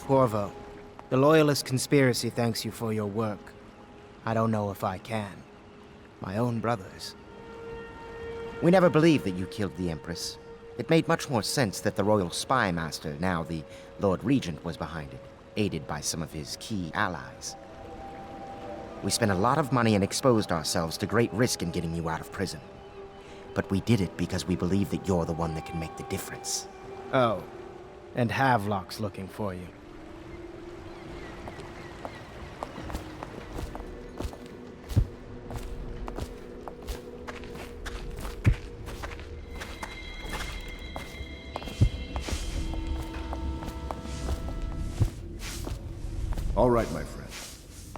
Corvo, the Loyalist conspiracy thanks you for your work. I don't know if I can. My own brothers. We never believed that you killed the Empress. It made much more sense that the Royal Spy Master, now the Lord Regent, was behind it, aided by some of his key allies. We spent a lot of money and exposed ourselves to great risk in getting you out of prison. But we did it because we believe that you're the one that can make the difference. Oh, and Havelock's looking for you. All right, my friend.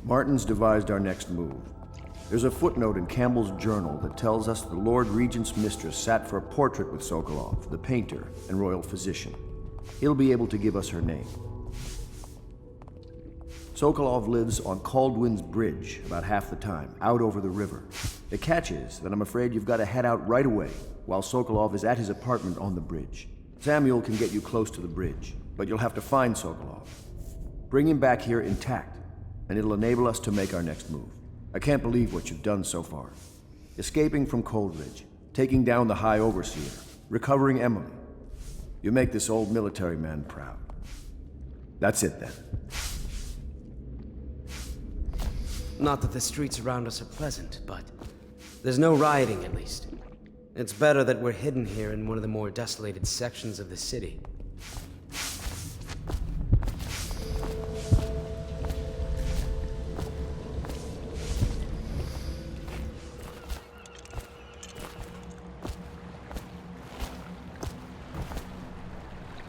Martin's devised our next move. There's a footnote in Campbell's journal that tells us the Lord Regent's mistress sat for a portrait with Sokolov, the painter and royal physician. He'll be able to give us her name. Sokolov lives on Kaldwin's bridge about half the time, out over the river. The catch is that I'm afraid you've got to head out right away while Sokolov is at his apartment on the bridge. Samuel can get you close to the bridge, but you'll have to find Sokolov. Bring him back here intact, and it'll enable us to make our next move. I can't believe what you've done so far. Escaping from Coldridge, taking down the High Overseer, recovering Emily. You make this old military man proud. That's it then. Not that the streets around us are pleasant, but there's no rioting at least. It's better that we're hidden here in one of the more desolated sections of the city.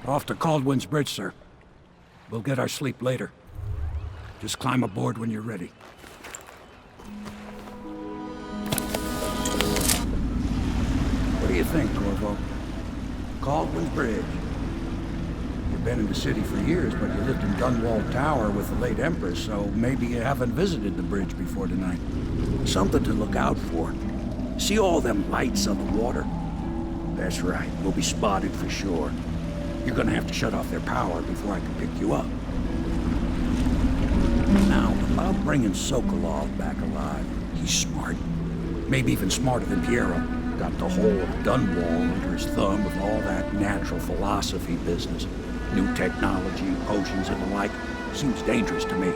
Off to Kaldwin's bridge, sir. We'll get our sleep later. Just climb aboard when you're ready. What do you think, Corvo? Kaldwin's bridge. You've been in the city for years, but you lived in Dunwall Tower with the late Empress, so maybe you haven't visited the bridge before tonight. Something to look out for. See all them lights on the water? That's right, we'll be spotted for sure. You're gonna have to shut off their power before I can pick you up. Now, about bringing Sokolov back alive, he's smart. Maybe even smarter than Piero. Got the whole of Dunwall under his thumb with all that natural philosophy business. New technology, potions and the like. Seems dangerous to me.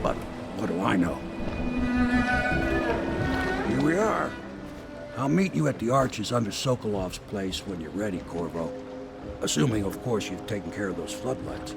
But what do I know? Here we are. I'll meet you at the arches under Sokolov's place when you're ready, Corvo. Assuming, of course, you've taken care of those floodlights.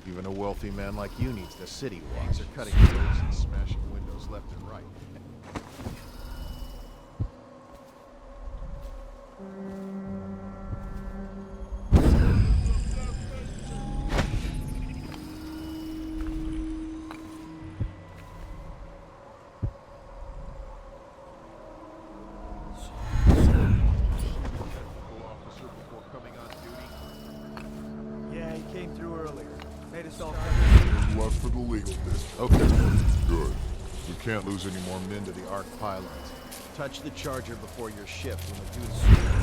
Even a wealthy man like you needs the city walks. They're cutting roads and smashing windows left and right. Yeah, he came through can't lose any more men to the Arc pylons. Touch the charger before your shift when the duty.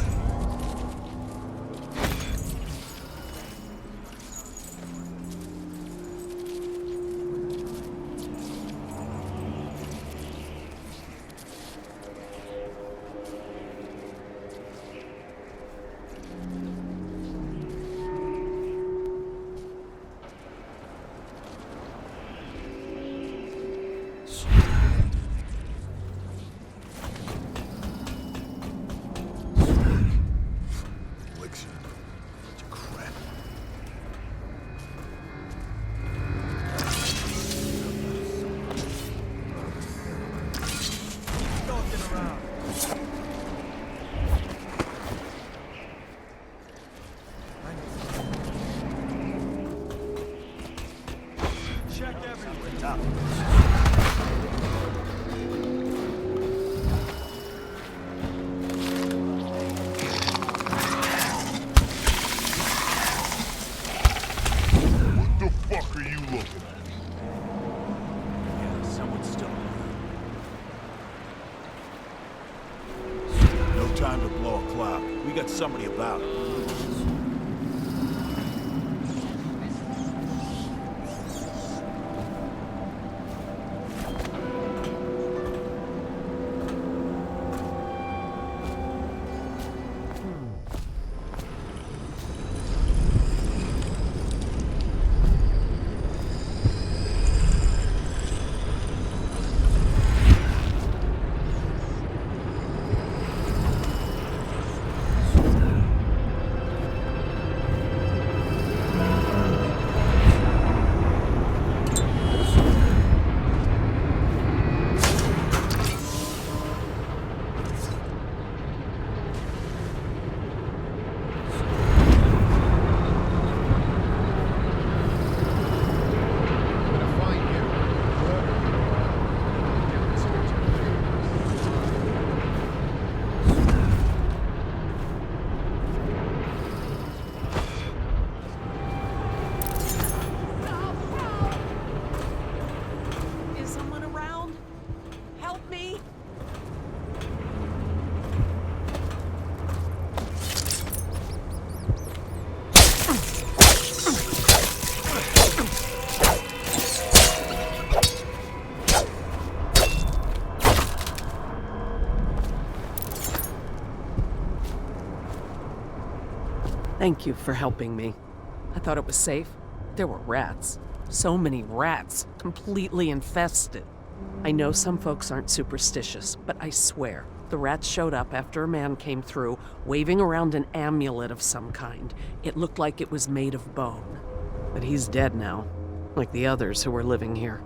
Time to blow a cloud. We got somebody about. Thank you for helping me. I thought it was safe. There were rats. So many rats, completely infested. I know some folks aren't superstitious, but I swear, the rats showed up after a man came through, waving around an amulet of some kind. It looked like it was made of bone. But he's dead now, like the others who were living here.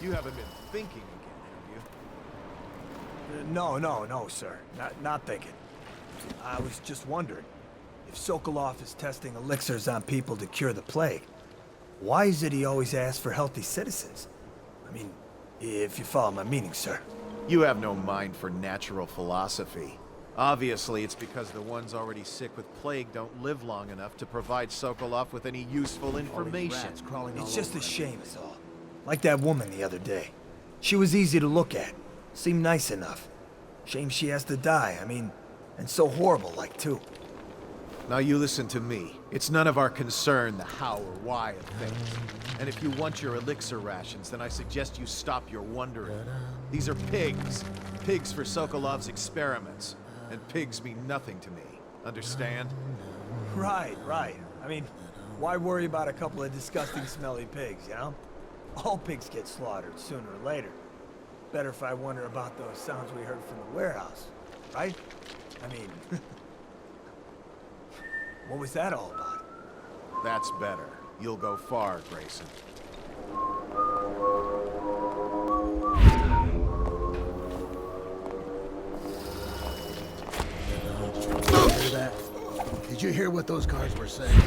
You haven't been thinking again, have you? No, sir. Not thinking. I was just wondering, if Sokolov is testing elixirs on people to cure the plague, why is it he always asks for healthy citizens? I mean, if you follow my meaning, sir. You have no mind for natural philosophy. Obviously, it's because the ones already sick with plague don't live long enough to provide Sokolov with any useful information. It's just a shame is all. Like that woman the other day. She was easy to look at. Seemed nice enough. Shame she has to die, I mean, and so horrible like too. Now you listen to me. It's none of our concern the how or why of things. And if you want your elixir rations, then I suggest you stop your wondering. These are pigs. Pigs for Sokolov's experiments. And pigs mean nothing to me. Understand? Right. I mean, why worry about a couple of disgusting, smelly pigs, you know? All pigs get slaughtered sooner or later. Better if I wonder about those sounds we heard from the warehouse, right? I mean, what was that all about? That's better. You'll go far, Grayson. Hear that? Did you hear what those guards were saying?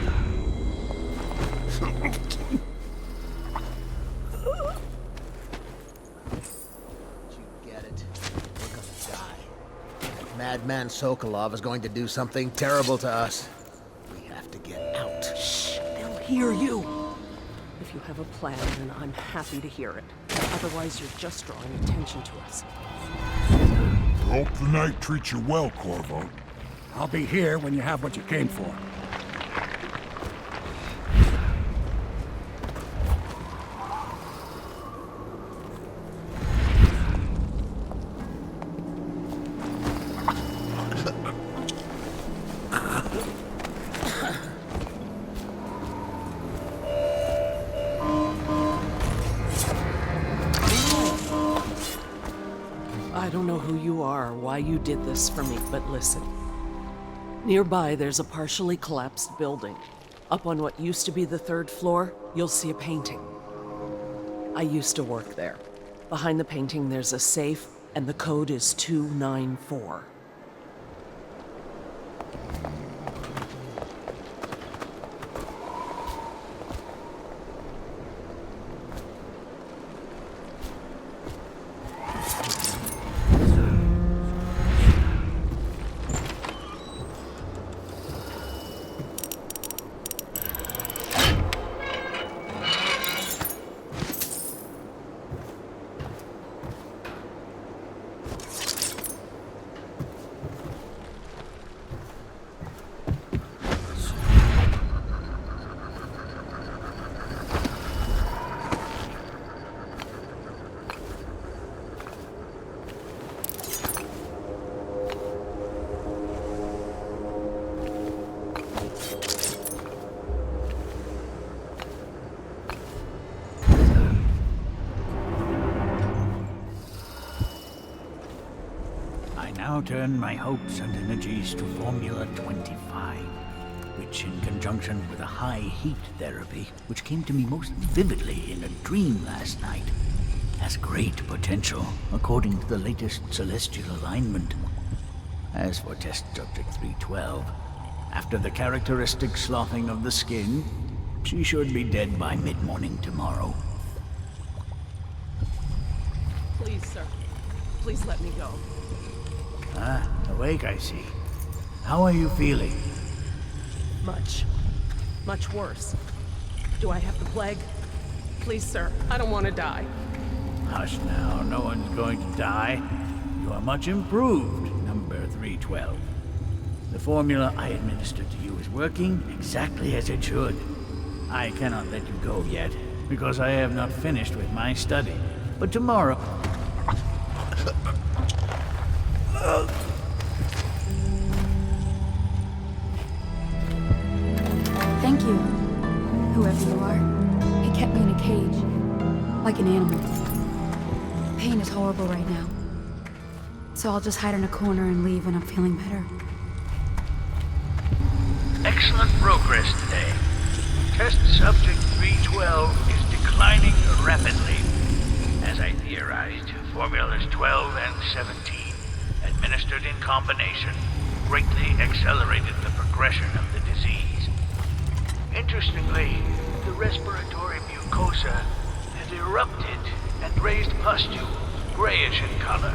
Madman Sokolov is going to do something terrible to us. We have to get out. Shh, they'll hear you. If you have a plan, then I'm happy to hear it. Otherwise, you're just drawing attention to us. Hope the night treats you well, Corvo. I'll be here when you have what you came for. I don't know who you are or why you did this for me, but listen. Nearby, there's a partially collapsed building. Up on what used to be the 3rd floor, you'll see a painting. I used to work there. Behind the painting, there's a safe, and the code is 294. Now turn my hopes and energies to Formula 25, which in conjunction with a high heat therapy, which came to me most vividly in a dream last night, has great potential according to the latest celestial alignment. As for test subject 312, after the characteristic sloughing of the skin, she should be dead by mid-morning tomorrow. Please, sir. Please let me go. Ah, awake, I see. How are you feeling? Much worse. Do I have the plague? Please, sir, I don't want to die. Hush now, no one's going to die. You are much improved, number 312. The formula I administered to you is working exactly as it should. I cannot let you go yet, because I have not finished with my study. But tomorrow... Thank you, whoever you are. It kept me in a cage, like an animal. The pain is horrible right now. So I'll just hide in a corner and leave when I'm feeling better. Excellent progress today. Test subject 312 is declining rapidly. As I theorized, formulas 12 and 17, administered in combination, greatly accelerated the progression of the disease. Interestingly, the respiratory mucosa had erupted and raised pustules, grayish in color,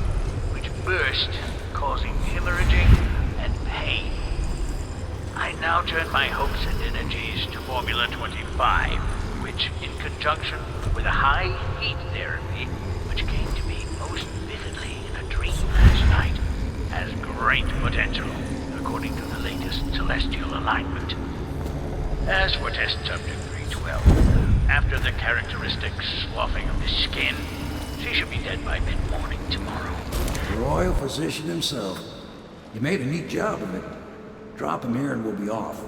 which burst, causing hemorrhaging and pain. I now turn my hopes and energies to Formula 25, which, in conjunction with a high heat therapy, which came to me most vividly in a dream last night, has great potential, according to the latest celestial alignment. should be dead by mid-morning tomorrow. The royal physician himself. You made a neat job of it. Drop him here and we'll be off.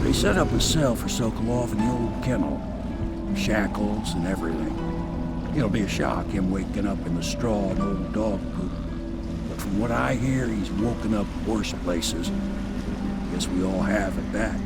They set up a cell for Sokolov in the old kennel. Shackles and everything. It'll be a shock, him waking up in the straw and old dog poop. But from what I hear, he's woken up worse places. Guess we all have at that.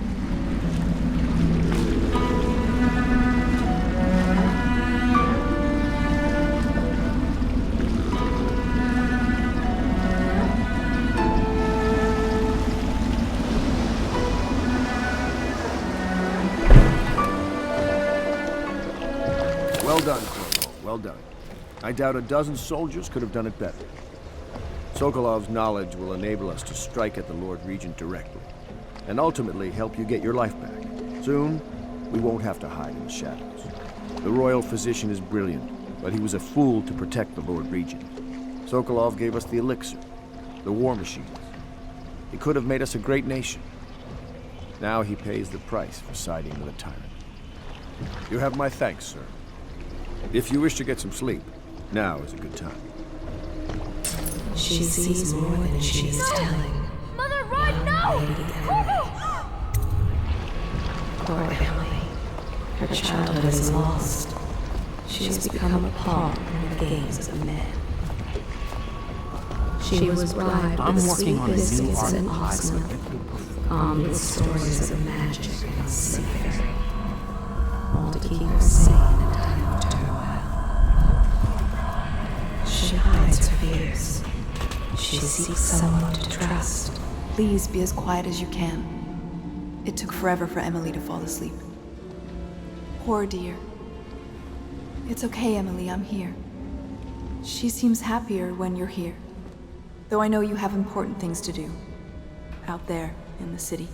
Well done, Corvo. Well done. I doubt a dozen soldiers could have done it better. Sokolov's knowledge will enable us to strike at the Lord Regent directly, and ultimately help you get your life back. Soon, we won't have to hide in the shadows. The royal physician is brilliant, but he was a fool to protect the Lord Regent. Sokolov gave us the elixir, the war machines. He could have made us a great nation. Now he pays the price for siding with a tyrant. You have my thanks, sir. If you wish to get some sleep, now is a good time. She sees more than she is telling. Mother, run! No! Poor Emily. Her childhood is lost. She has become a pawn in the games of men. She was bribed with sweet biscuits and ox milk, calmed with stories of magic and seafaring, all to keep her sane in time of turmoil. She hides her fears. She seeks someone to trust. Please be as quiet as you can. It took forever for Emily to fall asleep. Poor dear. It's okay, Emily, I'm here. She seems happier when you're here. Though I know you have important things to do. Out there, in the city.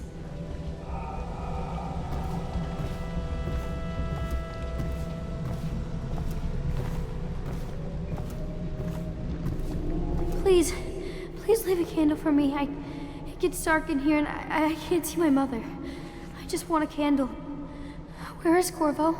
Please, please leave a candle for me. It gets dark in here and I can't see my mother. I just want a candle. Where is Corvo?